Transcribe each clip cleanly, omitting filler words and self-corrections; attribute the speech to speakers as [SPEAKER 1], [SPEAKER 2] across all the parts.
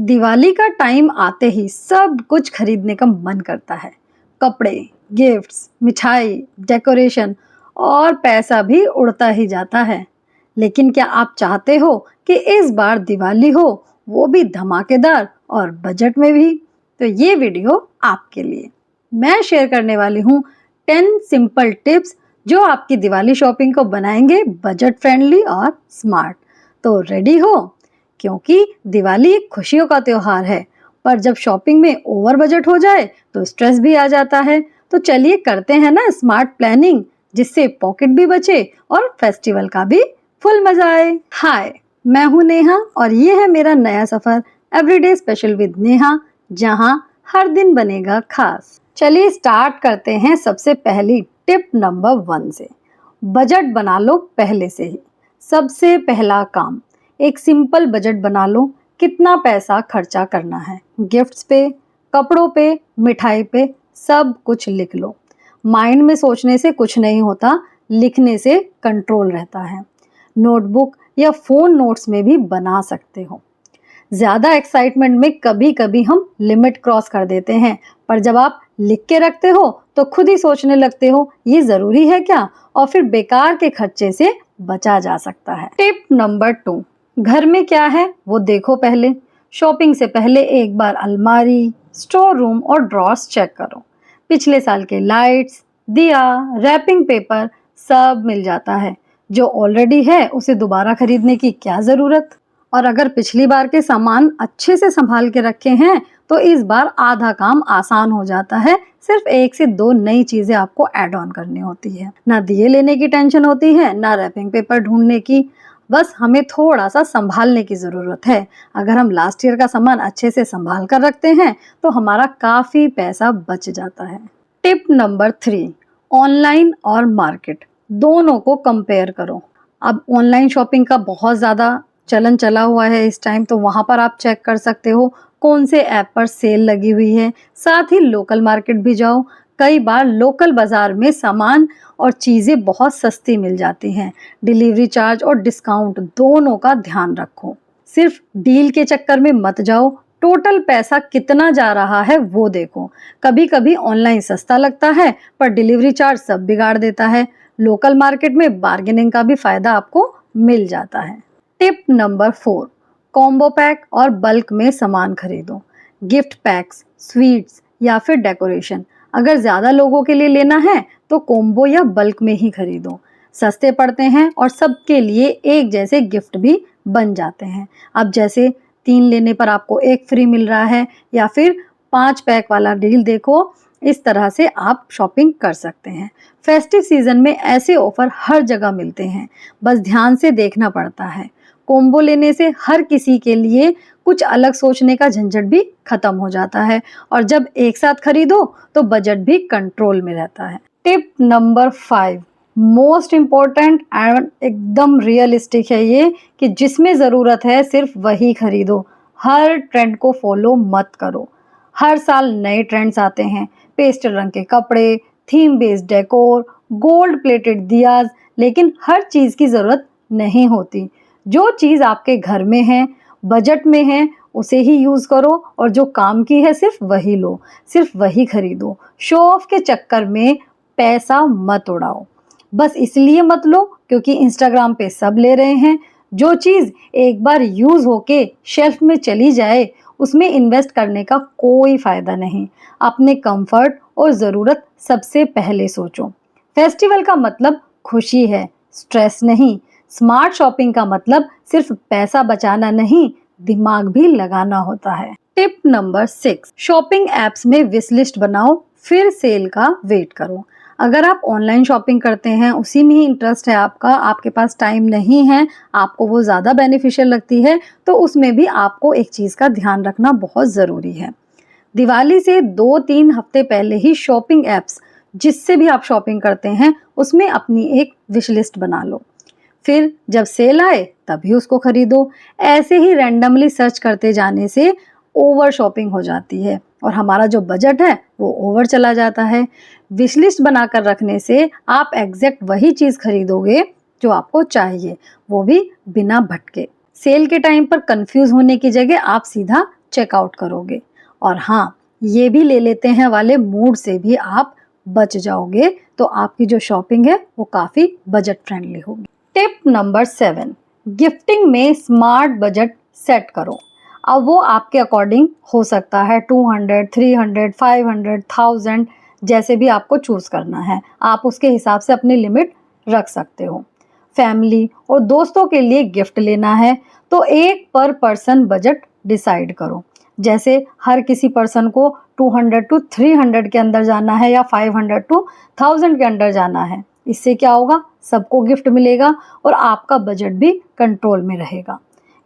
[SPEAKER 1] दिवाली का टाइम आते ही सब कुछ खरीदने का मन करता है। कपड़े, गिफ्ट्स, मिठाई, डेकोरेशन और पैसा भी उड़ता ही जाता है। लेकिन क्या आप चाहते हो कि इस बार दिवाली हो, वो भी धमाकेदार और बजट में भी? तो ये वीडियो आपके लिए। मैं शेयर करने वाली हूँ 10 सिंपल टिप्स जो आपकी दिवाली शॉपिंग को बनाएंगे बजट फ्रेंडली और स्मार्ट। तो रेडी हो? क्योंकि दिवाली एक खुशियों का त्योहार है, पर जब शॉपिंग में ओवर बजट हो जाए तो स्ट्रेस भी आ जाता है। तो चलिए करते हैं ना स्मार्ट प्लानिंग, जिससे पॉकेट भी बचे और फेस्टिवल का भी फुल मजा आए। हाय, मैं हूँ नेहा और ये है मेरा नया सफर एवरीडे स्पेशल विद नेहा, जहाँ हर दिन बनेगा खास। चलिए स्टार्ट करते हैं सबसे पहली टिप नंबर 1 से। बजट बना लो पहले से ही। सबसे पहला काम, एक सिंपल बजट बना लो। कितना पैसा खर्चा करना है, गिफ्ट्स पे, कपड़ों पे, मिठाई पे, सब कुछ लिख लो। माइंड में सोचने से कुछ नहीं होता, लिखने से कंट्रोल रहता है। नोटबुक या फोन नोट्स में भी बना सकते हो। ज़्यादा एक्साइटमेंट में कभी कभी हम लिमिट क्रॉस कर देते हैं, पर जब आप लिख के रखते हो तो खुद ही सोचने लगते हो ये ज़रूरी है क्या, और फिर बेकार के खर्चे से बचा जा सकता है। टिप नंबर 2, घर में क्या है वो देखो पहले। शॉपिंग से पहले एक बार अलमारी, स्टोर रूम और ड्रॉर्स चेक करो। पिछले साल के लाइट्स, दिया, रैपिंग पेपर सब मिल जाता है। जो ऑलरेडी है उसे दोबारा खरीदने की क्या ज़रूरत। और अगर पिछली बार के सामान अच्छे से संभाल के रखे हैं तो इस बार आधा काम आसान हो जाता है। सिर्फ 1 से 2 नई चीजें आपको ऐड ऑन करनी होती है। ना दिए लेने की टेंशन होती है, ना रैपिंग पेपर ढूंढने की। बस हमें थोड़ा सा संभालने की जरूरत है। अगर हम लास्ट ईयर का सामान अच्छे से संभाल कर रखते हैं तो हमारा काफी पैसा बच जाता है। टिप नंबर 3, ऑनलाइन और मार्केट दोनों को कंपेयर करो। अब ऑनलाइन शॉपिंग का बहुत ज़्यादा चलन चला हुआ है इस टाइम, तो वहाँ पर आप चेक कर सकते हो कौन से ऐप पर सेल लगी हुई है। साथ ही लोकल मार्केट भी जाओ। कई बार लोकल बाज़ार में सामान और चीज़ें बहुत सस्ती मिल जाती हैं। डिलीवरी चार्ज और डिस्काउंट दोनों का ध्यान रखो। सिर्फ डील के चक्कर में मत जाओ, टोटल पैसा कितना जा रहा है वो देखो। कभी कभी ऑनलाइन सस्ता लगता है पर डिलीवरी चार्ज सब बिगाड़ देता है। लोकल मार्केट में बार्गेनिंग का भी फायदा आपको मिल जाता है। टिप नंबर 4, कॉम्बो पैक और बल्क में सामान खरीदो। गिफ्ट पैक्स, स्वीट्स या फिर डेकोरेशन अगर ज़्यादा लोगों के लिए लेना है तो कॉम्बो या बल्क में ही खरीदो। सस्ते पड़ते हैं और सबके लिए एक जैसे गिफ्ट भी बन जाते हैं। अब जैसे 3 लेने पर आपको 1 फ्री मिल रहा है, या फिर 5 पैक वाला डील देखो। इस तरह से आप शॉपिंग कर सकते हैं। फेस्टिव सीजन में ऐसे ऑफर हर जगह मिलते हैं, बस ध्यान से देखना पड़ता है। कॉम्बो लेने से हर किसी के लिए कुछ अलग सोचने का झंझट भी खत्म हो जाता है, और जब एक साथ खरीदो तो बजट भी कंट्रोल में रहता है। Tip number 5, most important and एकदम रियलिस्टिक है ये, कि जिसमें ज़रूरत है सिर्फ वही खरीदो। हर ट्रेंड को फॉलो मत करो। हर साल नए ट्रेंड्स आते हैं, पेस्टल रंग के कपड़े, theme based decor, gold plated diyas, लेकिन हर चीज़ की ज़रूरत नहीं होती। जो चीज़ आपके घर में है, बजट में है, उसे ही यूज़ करो, और जो काम की है सिर्फ वही लो, सिर्फ वही खरीदो। शो ऑफ के चक्कर में पैसा मत उड़ाओ। बस इसलिए मत लो क्योंकि इंस्टाग्राम पे सब ले रहे हैं। जो चीज़ एक बार यूज़ होके शेल्फ में चली जाए उसमें इन्वेस्ट करने का कोई फ़ायदा नहीं। अपने कंफर्ट और ज़रूरत सबसे पहले सोचो। फेस्टिवल का मतलब खुशी है, स्ट्रेस नहीं। स्मार्ट शॉपिंग का मतलब सिर्फ पैसा बचाना नहीं, दिमाग भी लगाना होता है। टिप नंबर 6, शॉपिंग ऐप्स में विश लिस्ट बनाओ, फिर सेल का वेट करो। अगर आप ऑनलाइन शॉपिंग करते हैं, उसी में ही इंटरेस्ट है आपका, आपके पास टाइम नहीं है, आपको वो ज़्यादा बेनिफिशियल लगती है, तो उसमें भी आपको एक चीज़ का ध्यान रखना बहुत ज़रूरी है। दिवाली से 2-3 हफ्ते पहले ही शॉपिंग ऐप्स जिससे भी आप शॉपिंग करते हैं उसमें अपनी एक विश लिस्ट बना लो। फिर जब सेल आए तभी उसको खरीदो। ऐसे ही रैंडमली सर्च करते जाने से ओवर शॉपिंग हो जाती है और हमारा जो बजट है वो ओवर चला जाता है। विश लिस्ट बनाकर रखने से आप एग्जैक्ट वही चीज़ खरीदोगे जो आपको चाहिए, वो भी बिना भटके। सेल के टाइम पर कंफ्यूज होने की जगह आप सीधा चेकआउट करोगे। और हाँ, ये भी ले लेते हैं वाले मूड से भी आप बच जाओगे, तो आपकी जो शॉपिंग है वो काफ़ी बजट फ्रेंडली होगी। टिप नंबर 7, गिफ्टिंग में स्मार्ट बजट सेट करो। अब वो आपके अकॉर्डिंग हो सकता है, 200, 300, 500, 1000, जैसे भी आपको चूज़ करना है, आप उसके हिसाब से अपनी लिमिट रख सकते हो। फैमिली और दोस्तों के लिए गिफ्ट लेना है तो एक पर पर्सन बजट डिसाइड करो। जैसे हर किसी पर्सन को 200 टू 300 के अंदर जाना है या 500 टू 1000 के अंदर जाना है। इससे क्या होगा, सबको गिफ्ट मिलेगा और आपका बजट भी कंट्रोल में रहेगा।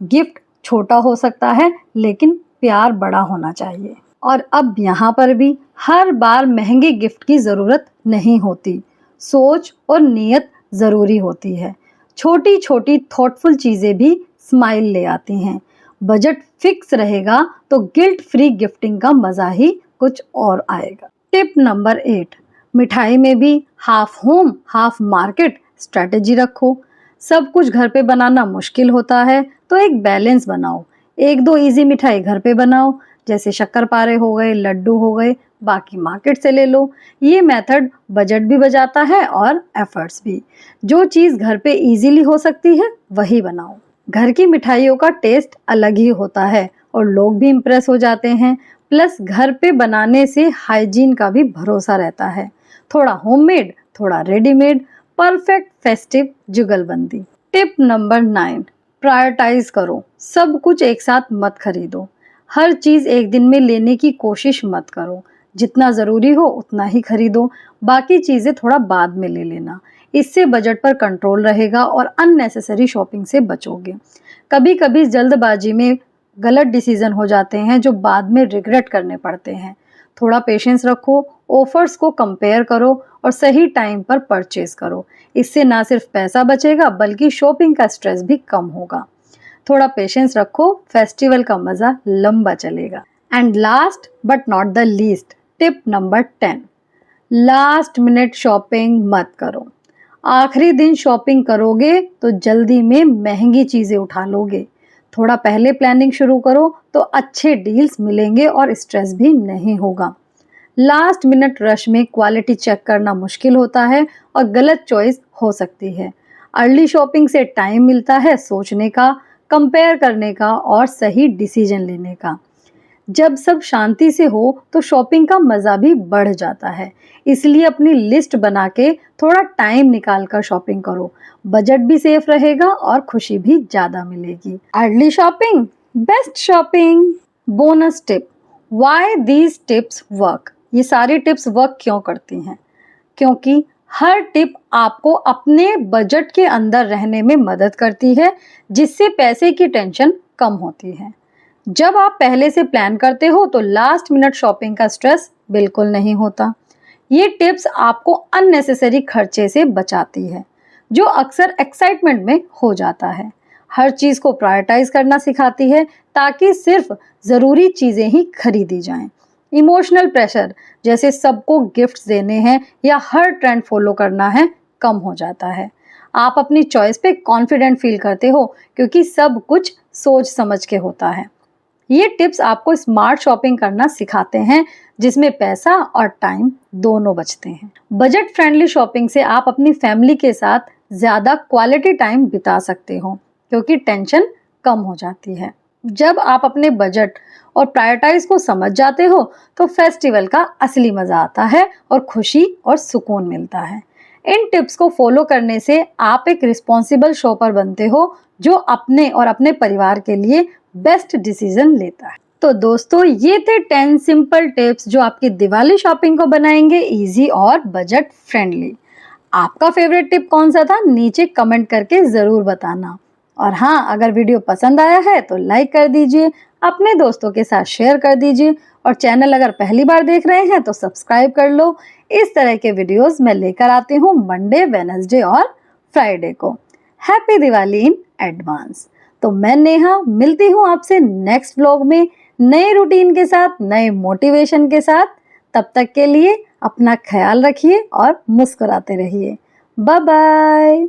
[SPEAKER 1] गिफ्ट छोटा हो सकता है लेकिन प्यार बड़ा होना चाहिए। और अब यहाँ पर भी हर बार महंगे गिफ्ट की ज़रूरत नहीं होती, सोच और नीयत ज़रूरी होती है। छोटी छोटी थॉटफुल चीज़ें भी स्माइल ले आती हैं। बजट फिक्स रहेगा तो गिल्ट फ्री गिफ्टिंग का मज़ा ही कुछ और आएगा। टिप नंबर 8, मिठाई में भी half home half market strategy रखो। सब कुछ घर पे बनाना मुश्किल होता है तो एक बैलेंस बनाओ। एक दो इजी मिठाई घर पे बनाओ, जैसे शक्करपारे हो गए, लड्डू हो गए, बाकी मार्केट से ले लो। ये मेथड बजट भी बचाता है और एफर्ट्स भी। जो चीज़ घर पे इजीली हो सकती है वही बनाओ। घर की मिठाइयों का टेस्ट अलग ही होता है और लोग भी इम्प्रेस हो जाते हैं। प्लस घर पे बनाने से हाइजीन का भी भरोसा रहता है। थोड़ा होममेड, थोड़ा रेडीमेड, परफेक्ट फेस्टिव जुगलबंदी। टिप नंबर 9, प्रायोरिटाइज करो। सब कुछ एक साथ मत खरीदो। हर चीज़ एक दिन में लेने की कोशिश मत करो। जितना ज़रूरी हो उतना ही खरीदो, बाकी चीज़ें थोड़ा बाद में ले लेना। इससे बजट पर कंट्रोल रहेगा और अननेसेसरी शॉपिंग से बचोगे। कभी कभी जल्दबाजी में गलत डिसीजन हो जाते हैं जो बाद में रिग्रेट करने पड़ते हैं। थोड़ा पेशेंस रखो, ऑफर्स को कंपेयर करो और सही टाइम पर परचेज करो। इससे ना सिर्फ पैसा बचेगा बल्कि शॉपिंग का स्ट्रेस भी कम होगा। थोड़ा पेशेंस रखो, फेस्टिवल का मज़ा लंबा चलेगा। And last but not the least, tip number 10, last minute shopping मत करो। आखिरी दिन शॉपिंग करोगे तो जल्दी में महंगी चीज़ें उठा लोगे। थोड़ा पहले प्लानिंग शुरू करो तो अच्छे डील्स मिलेंगे और स्ट्रेस भी नहीं होगा। लास्ट मिनट रश में क्वालिटी चेक करना मुश्किल होता है और गलत चॉइस हो सकती है। अर्ली शॉपिंग से टाइम मिलता है सोचने का, कंपेयर करने का और सही डिसीजन लेने का। जब सब शांति से हो तो शॉपिंग का मज़ा भी बढ़ जाता है। इसलिए अपनी लिस्ट बना के थोड़ा टाइम निकाल कर शॉपिंग करो। बजट भी सेफ रहेगा और खुशी भी ज़्यादा मिलेगी। Early shopping, best shopping. Bonus tip, why these tips work. ये सारी टिप्स वर्क क्यों करती हैं? क्योंकि हर टिप आपको अपने बजट के अंदर रहने में मदद करती है, जिससे पैसे की टेंशन कम होती है। जब आप पहले से प्लान करते हो तो लास्ट मिनट शॉपिंग का स्ट्रेस बिल्कुल नहीं होता। ये टिप्स आपको अननेसेसरी खर्चे से बचाती है, जो अक्सर एक्साइटमेंट में हो जाता है। हर चीज़ को प्रायोरिटाइज करना सिखाती है ताकि सिर्फ ज़रूरी चीज़ें ही खरीदी जाएं। इमोशनल प्रेशर, जैसे सबको गिफ्ट्स देने हैं या हर ट्रेंड फॉलो करना है, कम हो जाता है। आप अपनी चॉइस पे कॉन्फिडेंट फील करते हो क्योंकि सब कुछ सोच समझ के होता है। ये टिप्स आपको स्मार्ट शॉपिंग करना सिखाते हैं, जिसमें पैसा और टाइम दोनों बचते हैं। बजट फ्रेंडली शॉपिंग से आप अपनी फैमिली के साथ ज़्यादा क्वालिटी टाइम बिता सकते हो क्योंकि टेंशन कम हो जाती है। जब आप अपने बजट और प्रायोरिटाइज को समझ जाते हो तो फेस्टिवल का असली मज़ा आता है और खुशी और सुकून मिलता है। इन टिप्स को फॉलो करने से आप एक रिस्पॉन्सिबल शॉपर बनते हो जो अपने और अपने परिवार के लिए बेस्ट डिसीजन लेता है। तो दोस्तों, ये थे 10 सिंपल टिप्स जो आपकी दिवाली शॉपिंग को बनाएंगे इजी और बजट फ्रेंडली। आपका फेवरेट टिप कौन सा था, नीचे कमेंट करके ज़रूर बताना। और हाँ, अगर वीडियो पसंद आया है तो लाइक कर दीजिए, अपने दोस्तों के साथ शेयर कर दीजिए और चैनल अगर पहली बार देख रहे हैं तो सब्सक्राइब कर लो। इस तरह के वीडियोस मैं लेकर आती हूँ मंडे, वेडनेसडे और फ्राइडे को। Happy Diwali in advance. तो मैं नेहा मिलती हूँ आपसे नेक्स्ट व्लॉग में नए रूटीन के साथ, नए मोटिवेशन के साथ। तब तक के लिए अपना ख्याल रखिए और मुस्कुराते रहिए। Bye bye.